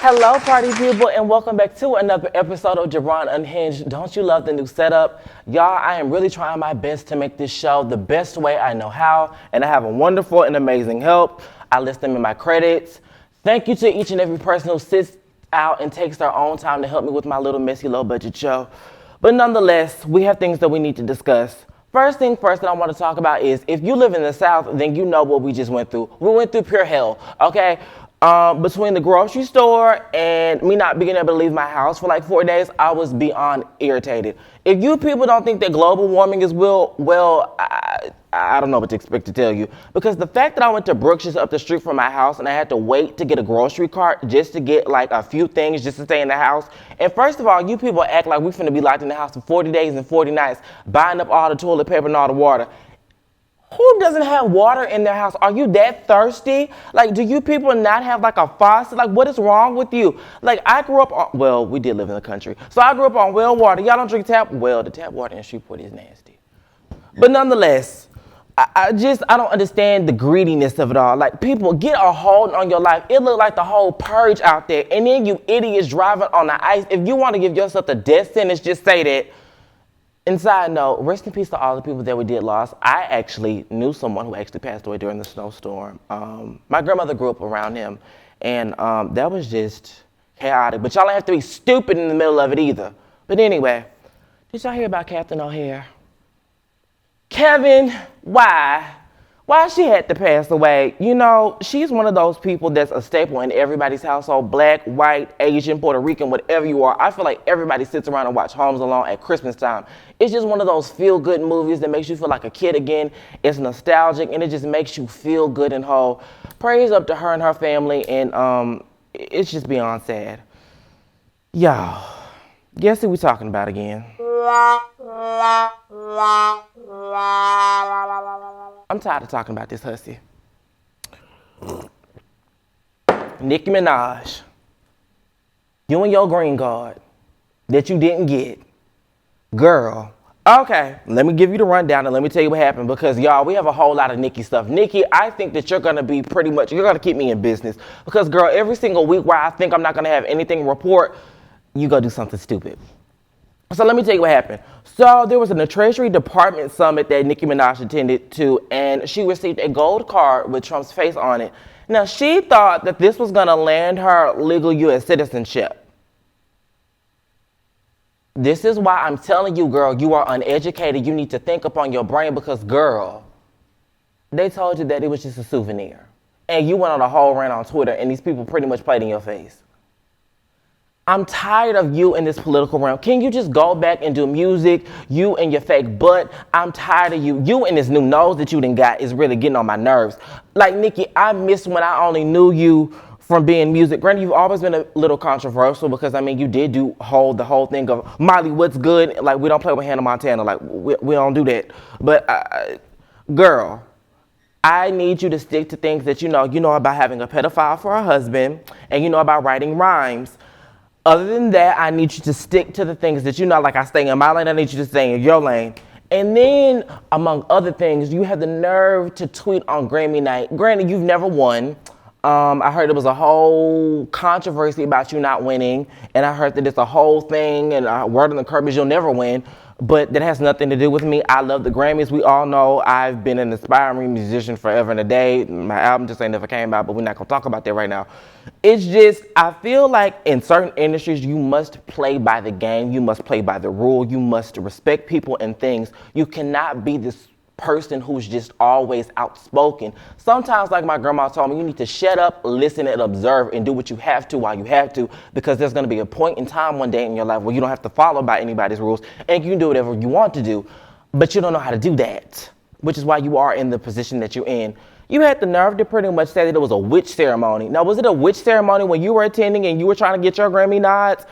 Hello, party people, and welcome back to another episode of JiBron Unhinged. Don't you love the new setup? Y'all, I am really trying my best to make this show the best way I know how, and I have a wonderful and amazing help. I list them in my credits. Thank you to each and every person who sits out and takes their own time to help me with my little messy low budget show. But nonetheless, we have things that we need to discuss. First thing first that I want to talk about is if you live in the South, then you know what we just went through. We went through pure hell, okay? Between the grocery store and me not being able to leave my house for like 4 days, I was beyond irritated. If you people don't think that global warming is I don't know what to expect to tell you. Because the fact that I went to Brooks just up the street from my house and I had to wait to get a grocery cart just to get like a few things just to stay in the house. And first of all, you people act like we're finna be locked in the house for 40 days and 40 nights, buying up all the toilet paper and all the water. Who doesn't have water in their house? Are you that thirsty? Like, do you people not have like a faucet? Like, what is wrong with you? Like, I grew up on, well, we did live in the country. So I grew up on well water. Y'all don't drink tap? Well, the tap water in Shreveport is nasty. But nonetheless, I don't understand the greediness of it all. Like, people, get a hold on your life. It looked like the whole purge out there. And then you idiots driving on the ice. If you want to give yourself the death sentence, just say that. And side note, rest in peace to all the people that we did lost. I actually knew someone who actually passed away during the snowstorm. My grandmother grew up around him, and that was just chaotic. But y'all ain't have to be stupid in the middle of it either. But anyway, did y'all hear about Captain O'Hare? Kevin, why? Why she had to pass away? You know, she's one of those people that's a staple in everybody's household. Black, white, Asian, Puerto Rican, whatever you are. I feel like everybody sits around and watch Home Alone at Christmas time. It's just one of those feel-good movies that makes you feel like a kid again. It's nostalgic, and it just makes you feel good and whole. Praise up to her and her family, and it's just beyond sad. Y'all, guess who we talking about again? I'm tired of talking about this hussy. Nicki Minaj, you and your green card that you didn't get. Girl, okay, let me give you the rundown and let me tell you what happened because y'all, we have a whole lot of Nicki stuff. Nicki, I think that you're gonna be you're gonna keep me in business because girl, every single week where I think I'm not gonna have anything to report, you go do something stupid. So let me tell you what happened. So there was a Treasury Department summit that Nicki Minaj attended to, and she received a gold card with Trump's face on it. Now, she thought that this was going to land her legal U.S. citizenship. This is why I'm telling you, girl, you are uneducated. You need to think upon your brain because, girl, they told you that it was just a souvenir. And you went on a whole rant on Twitter, and these people pretty much played in your face. I'm tired of you in this political realm. Can you just go back and do music? You and your fake butt. I'm tired of you. You and this new nose that you done got is really getting on my nerves. Like, Nicki, I miss when I only knew you from being music. Granted, you've always been a little controversial because, I mean, you did the whole thing of Molly, what's good? Like, we don't play with Hannah Montana. Like, we don't do that. But, girl, I need you to stick to things that you know. You know about having a pedophile for a husband, and you know about writing rhymes. Other than that, I need you to stick to the things that you know, like I stay in my lane, I need you to stay in your lane. And then, among other things, you have the nerve to tweet on Grammy night. Granted, you've never won. I heard there was a whole controversy about you not winning, and I heard that it's a whole thing, and word on the curb is you'll never win. But that has nothing to do with me. I love the Grammys. We all know I've been an aspiring musician forever and a day. My album just ain't never came out, but we're not going to talk about that right now. It's just, I feel like in certain industries, you must play by the game. You must play by the rule. You must respect people and things. You cannot be this person who's just always outspoken. Sometimes, like my grandma told me, you need to shut up, listen, and observe and do what you have to while you have to, because there's going to be a point in time one day in your life where you don't have to follow by anybody's rules and you can do whatever you want to do, but you don't know how to do that, which is why you are in the position that you're in. You had the nerve to pretty much say that it was a witch ceremony. Now, was it a witch ceremony when you were attending and you were trying to get your Grammy nods?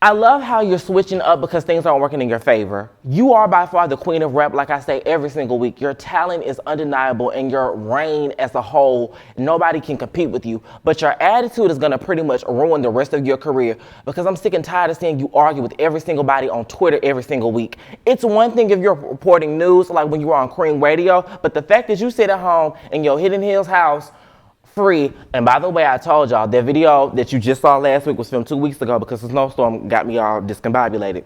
I love how you're switching up because things aren't working in your favor. You are by far the queen of rap, like I say every single week. Your talent is undeniable and your reign as a whole, nobody can compete with you. But your attitude is going to pretty much ruin the rest of your career because I'm sick and tired of seeing you argue with every single body on Twitter every single week. It's one thing if you're reporting news like when you were on Cream Radio, but the fact that you sit at home in your Hidden Hills house free. And by the way, I told y'all, that video that you just saw last week was filmed 2 weeks ago because the snowstorm got me all discombobulated.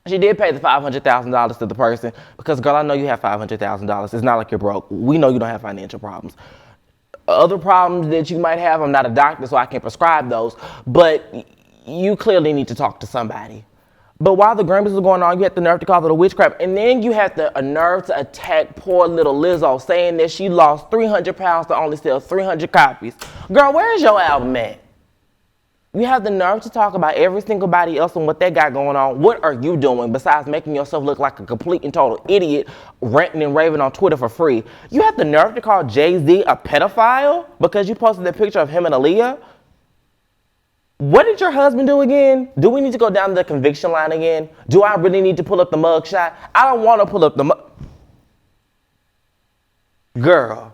She did pay the $500,000 to the person because, girl, I know you have $500,000. It's not like you're broke. We know you don't have financial problems. Other problems that you might have, I'm not a doctor, so I can't prescribe those. But you clearly need to talk to somebody. But while the Grammys was going on, you had the nerve to call it a witchcraft. And then you had the nerve to attack poor little Lizzo, saying that she lost 300 pounds to only sell 300 copies. Girl, where's your album at? You have the nerve to talk about every single body else and what they got going on. What are you doing besides making yourself look like a complete and total idiot, ranting and raving on Twitter for free? You have the nerve to call Jay-Z a pedophile because you posted that picture of him and Aaliyah? What did your husband do again? Do we need to go down the conviction line again? Do I really need to pull up the mug shot? I don't want to pull up the mug. Girl,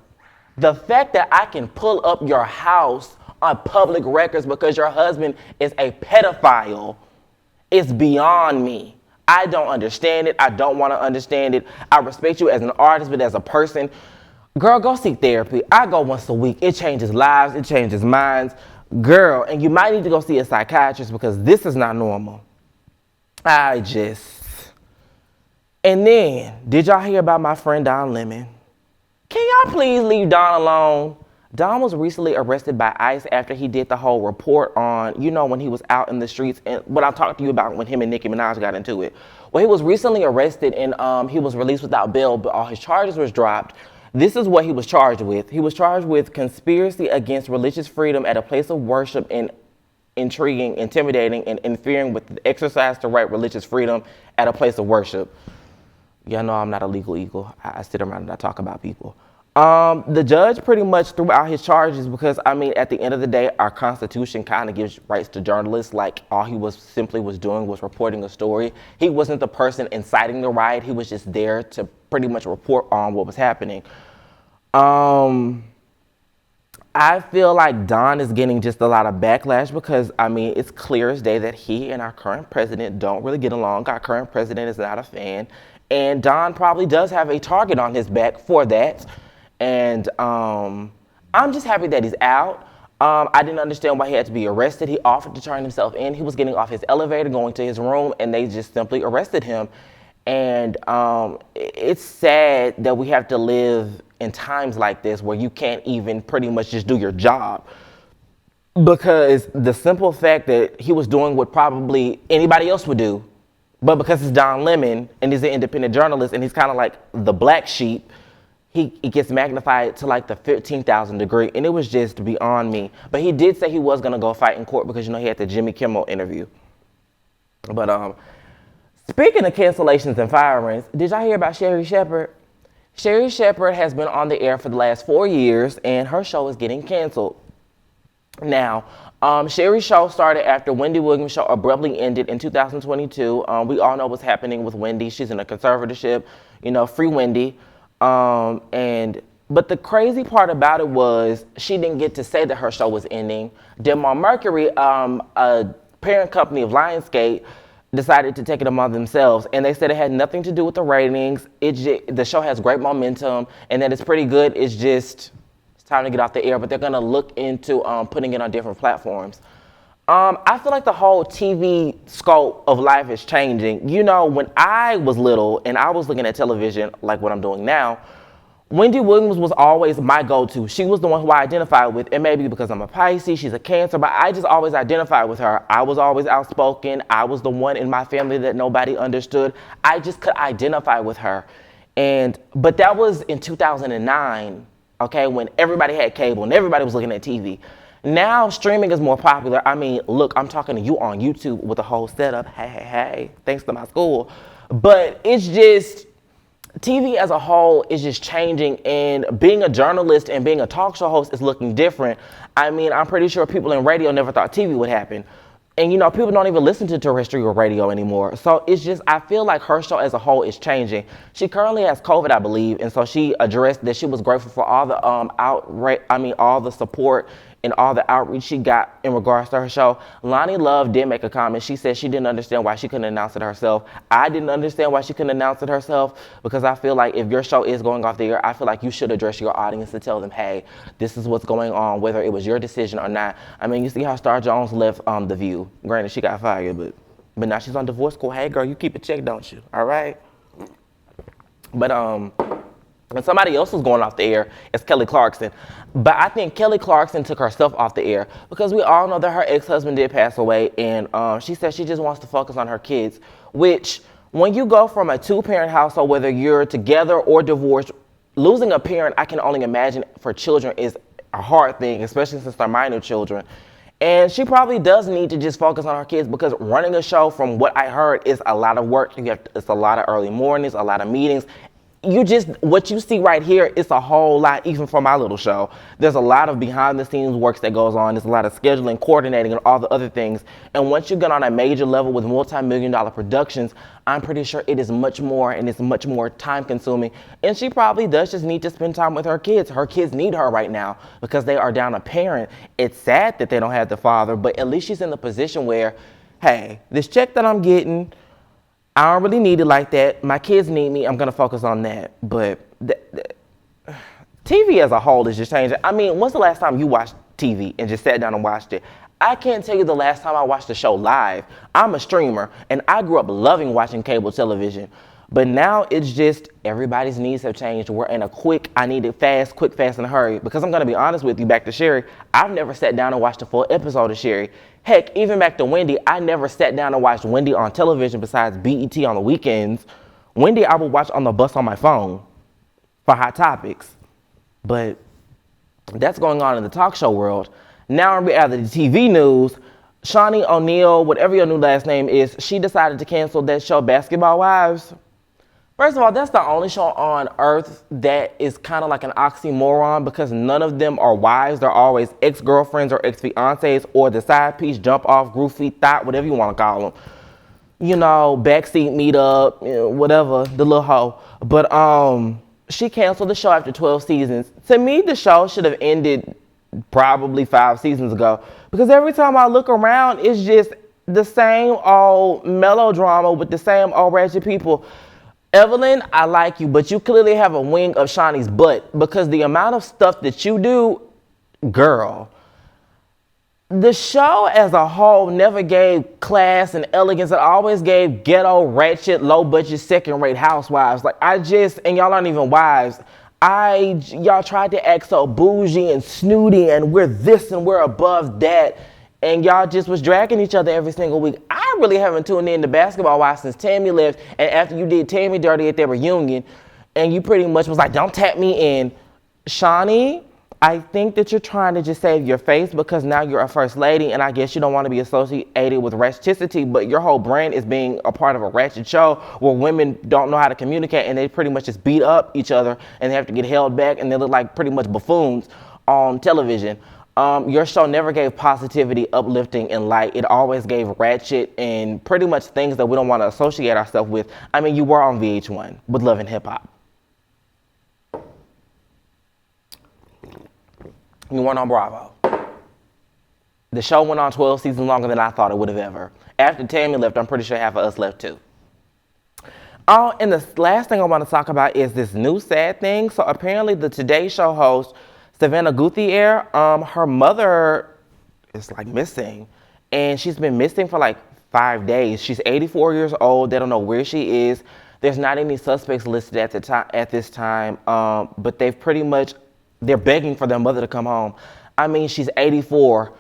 the fact that I can pull up your house on public records because your husband is a pedophile is beyond me. I don't understand it. I don't want to understand it. I respect you as an artist, but as a person, girl, go seek therapy. I go once a week. It changes lives. It changes minds. Girl, and you might need to go see a psychiatrist because this is not normal. And then, did y'all hear about my friend Don Lemon? Can y'all please leave Don alone? Don was recently arrested by ICE after he did the whole report on, you know, when he was out in the streets, and what I talked to you about when him and Nicki Minaj got into it. Well, he was recently arrested and he was released without bail, but all his charges was dropped. This is what he was charged with. He was charged with conspiracy against religious freedom at a place of worship and intriguing, intimidating, and interfering with the exercise to right religious freedom at a place of worship. Y'all know I'm not a legal eagle. I sit around and I talk about people. The judge pretty much threw out his charges because, I mean, at the end of the day, our Constitution kind of gives rights to journalists. Like, all he was doing was reporting a story. He wasn't the person inciting the riot. He was just there to pretty much report on what was happening. I feel like Don is getting just a lot of backlash because, I mean, it's clear as day that he and our current president don't really get along. Our current president is not a fan. And Don probably does have a target on his back for that. And I'm just happy that he's out. I didn't understand why he had to be arrested. He offered to turn himself in. He was getting off his elevator, going to his room, and they just simply arrested him. And it's sad that we have to live in times like this where you can't even pretty much just do your job. Because the simple fact that he was doing what probably anybody else would do, but because it's Don Lemon and he's an independent journalist and he's kind of like the black sheep, he gets magnified to like the 15,000 degree, and it was just beyond me. But he did say he was gonna go fight in court because, you know, he had the Jimmy Kimmel interview. But speaking of cancellations and firings, did y'all hear about Sherri Shepherd? Sherri Shepherd has been on the air for the last 4 years, and her show is getting canceled. Now, Sherri's show started after Wendy Williams' show abruptly ended in 2022. We all know what's happening with Wendy. She's in a conservatorship, you know, free Wendy. But the crazy part about it was she didn't get to say that her show was ending. Denmark Mercury, a parent company of Lionsgate, decided to take it among themselves, and they said it had nothing to do with the ratings. The show has great momentum, and that it's pretty good. It's time to get off the air, but they're gonna look into putting it on different platforms. I feel like the whole TV scope of life is changing. You know, when I was little and I was looking at television like what I'm doing now, Wendy Williams was always my go-to. She was the one who I identified with, and maybe because I'm a Pisces, she's a Cancer, but I just always identified with her. I was always outspoken. I was the one in my family that nobody understood. I just could identify with her. But that was in 2009, okay, when everybody had cable and everybody was looking at TV. Now streaming is more popular. I mean, look, I'm talking to you on YouTube with a whole setup. Hey, thanks to my school. But it's just, TV as a whole is just changing, and being a journalist and being a talk show host is looking different. I mean, I'm pretty sure people in radio never thought TV would happen. And, you know, people don't even listen to terrestrial radio anymore. So it's just, I feel like her show as a whole is changing. She currently has COVID, I believe, and so she addressed that she was grateful for all the all the support and all the outreach she got in regards to her show. Lonnie Love did make a comment. She said she didn't understand why she couldn't announce it herself. I didn't understand why she couldn't announce it herself, because I feel like if your show is going off the air, I feel like you should address your audience to tell them, hey, this is what's going on, whether it was your decision or not. I mean, you see how Star Jones left The View. Granted, she got fired, but now she's on divorce court. Hey, girl, you keep a check, don't you? All right? But and somebody else was going off the air is Kelly Clarkson. But I think Kelly Clarkson took herself off the air because we all know that her ex-husband did pass away, and she said she just wants to focus on her kids, which when you go from a two-parent household, whether you're together or divorced, losing a parent, I can only imagine for children is a hard thing, especially since they're minor children. And she probably does need to just focus on her kids, because running a show, from what I heard, is a lot of work. It's a lot of early mornings, a lot of meetings. What you see right here is a whole lot, even for my little show. There's a lot of behind the scenes work that goes on. There's a lot of scheduling, coordinating, and all the other things. And once you get on a major level with multi-million-dollar productions, I'm pretty sure it is much more, and it's much more time consuming. And she probably does just need to spend time with her kids. Her kids need her right now because they are down a parent. It's sad that they don't have the father, but at least she's in the position where, hey, this check that I'm getting, I don't really need it like that. My kids need me. I'm going to focus on that. But TV as a whole is just changing. I mean, when's the last time you watched TV and just sat down and watched it? I can't tell you the last time I watched a show live. I'm a streamer, and I grew up loving watching cable television. But now it's just everybody's needs have changed. We're in a I need it fast, quick, fast, and hurry. Because I'm going to be honest with you, back to Sherri, I've never sat down and watched a full episode of Sherri. Heck, even back to Wendy, I never sat down and watched Wendy on television besides BET on the weekends. Wendy, I would watch on the bus on my phone for Hot Topics. But that's going on in the talk show world. Now in reality TV news, Shawnee O'Neal, whatever your new last name is, she decided to cancel that show Basketball Wives. First of all, that's the only show on earth that is kind of like an oxymoron, because none of them are wives. They're always ex-girlfriends or ex-fiancés or the side piece, jump off, groupie, thought, whatever you want to call them. You know, backseat meetup, you know, whatever, the little hoe. But she canceled the show after 12 seasons. To me, the show should have ended probably 5 seasons ago, because every time I look around, it's just the same old melodrama with the same old ratchet people. Evelyn, I like you, but you clearly have a wing of Shawnee's butt, because the amount of stuff that you do, girl. The show as a whole never gave class and elegance. It always gave ghetto, ratchet, low-budget, second-rate housewives. Like, and y'all aren't even wives. Y'all tried to act so bougie and snooty, and we're this and we're above that. And y'all just was dragging each other every single week. I really haven't tuned in to Basketball Wives since Tammy left, and after you did Tammy dirty at their reunion, and you pretty much was like, don't tap me in. Shawnee, I think that you're trying to just save your face because now you're a first lady, and I guess you don't want to be associated with ratcheticity, but your whole brand is being a part of a ratchet show where women don't know how to communicate, and they pretty much just beat up each other, and they have to get held back, and they look like pretty much buffoons on television. Your show never gave positivity, uplifting, and light. It always gave ratchet and pretty much things that we don't want to associate ourselves with. I mean, you were on VH1 with Love and Hip Hop. You weren't on Bravo. The show went on 12 seasons longer than I thought it would have ever. After Tammy left, I'm pretty sure half of us left too. Oh, and the last thing I want to talk about is this new sad thing. So apparently the Today Show host, Savannah Gutierrez, her mother is like missing, and she's been missing for like 5 days. She's 84 years old. They don't know where she is. There's not any suspects listed at this time, but they're begging for their mother to come home. I mean, she's 84.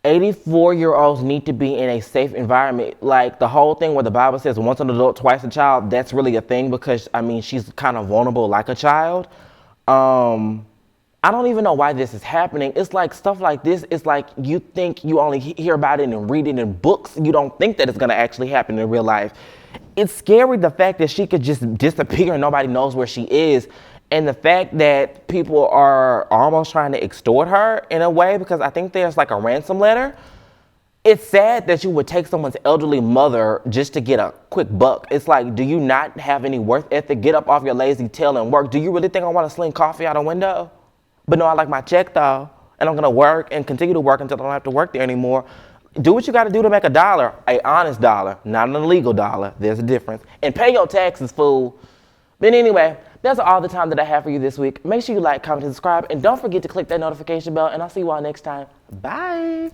84-year-olds need to be in a safe environment. Like the whole thing where the Bible says once an adult, twice a child, that's really a thing, because I mean, she's kind of vulnerable like a child. I don't even know why this is happening. It's like stuff like this. It's like you think you only hear about it and read it in books. You don't think that it's going to actually happen in real life. It's scary, the fact that she could just disappear and nobody knows where she is. And the fact that people are almost trying to extort her in a way, because I think there's like a ransom letter. It's sad that you would take someone's elderly mother just to get a quick buck. It's like, do you not have any worth ethic? Get up off your lazy tail and work. Do you really think I want to sling coffee out a window? But no, I like my check though. and I'm gonna work and continue to work until I don't have to work there anymore. Do what you gotta do to make a dollar, a honest dollar, not an illegal dollar. There's a difference. And pay your taxes, fool. But anyway, that's all the time that I have for you this week. Make sure you like, comment, and subscribe, and don't forget to click that notification bell, and I'll see you all next time. Bye.